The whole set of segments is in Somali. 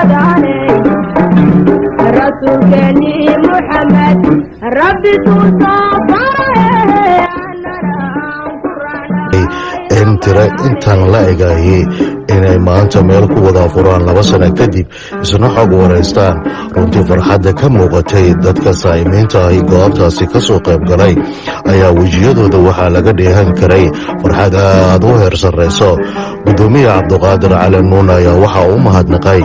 رمضاني رسولني محمد ربي in tira intaan la egaayay inay maanta meel ku wada furaan 2 sano kadib isna xog wareystaan runtii farxadda ka muuqatay dadka saamaynta ay goobtaasi ka soo qayb galay ayaa wajiyadooda waxaa laga dheehan karay farxad aad u heer sarreyso gudoomiyaha Cabdiqaadir Cali Nuun ayaa waxa uu mahadnaqay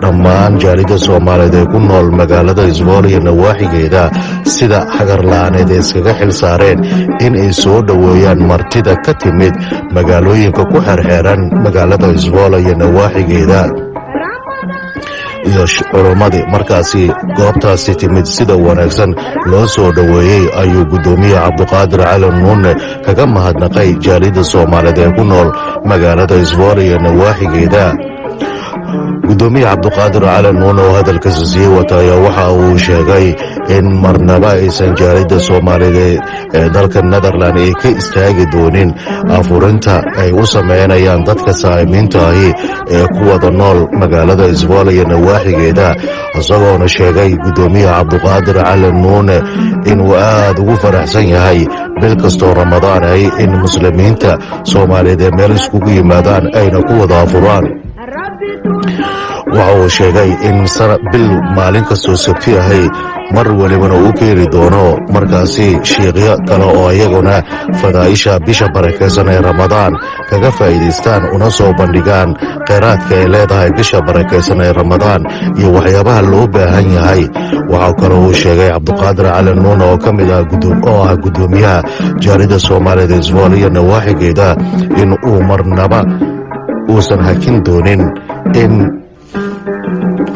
dhammaan jaalida Soomaaliyeed ee ku nool magaalada Isbool iyo nawaaxigeeda sida hagar la'aaneed ee iskaga xil saareen in ay soo dhaweeyaan martida ka timid magaalooyinka ku xirxiran magaalada Isbool iyo nawaaxigeeda iyo culumadii markaasi goobtaasi timid sida wanaagsan loo soo dhaweeyay ayuu gudoomiyaha Cabdiqaadir Cali Nuun kaga mahadnaqay jaalida Soomaaliyeed ee ku nool magaalada Isbool iyo nawaaxigeeda gudoomiyaha Cabdiqaadir Cali Nuun oo hadalkiisa sii watay waxa uu sheegay in marnaba aysan jaalida Soomaaliyeed ee dalka Netherlands ay ka istaagi doonin afurinta ay u sameynayaan dadka saamaynta ah ee ku wada nool magaalada Isbool iyo nawaaxigeeda asagoo sheegay gudoomiyaha Cabdiqaadir Cali Nuun in uu aad ugu faraxsan yahay bil kasta Ramadaan ay in muslimiinta Soomaaliyeed meel iskugu yimaadaan ayna ku wada afuraan waxa uu sheegay in bil maalin kastoo sabti ahay mar walibana uu keeni doono markaasi sheekhiyo kale oo ayaguna fadaaisha bisha barakeysan ee Ramadaan kaga faa'iideystaan una soo bandhigaan kheyraadka ay leedahay bisha barakeysan ee Ramadaan iyo waxyaabaha loo baahan yahay waxa kale uu sheegay Cabdiqaadir Cali Nuun oo ka mid ah gudoomiyaha jaalida Soomaaliyeed ee Isbool iyo nawaaxigeeda in uu marnaba uusan hakin doonin in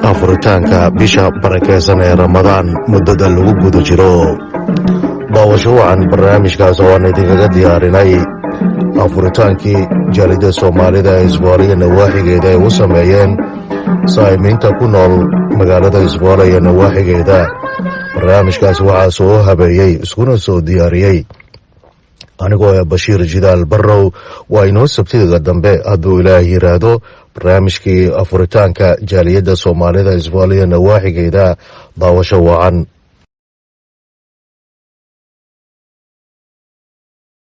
afuritaanka bisha barakeysan ee Ramadaan muddada lagu guda jiro daawasho wacan barnaamijkaas oo aan idinkaga diyaarinay afuritaankii jaalida Soomaalida ee Isbool iyo nawaaxigeeda ay u sameeyeen saamaynta ku nool magaalada Isbool iyo nawaaxigeeda barnaamijkaas waxaa soo habeeyay iskuna soo diyaariyay anigoo Bashiir Jidaal Barrow waa inoo sabtida dambe hadduu Ilaahay yiraahdo barnaamijkii afuritaanka jaaliyada Soomaalida Isbool iyo nawaaxigeeda daawasho wacan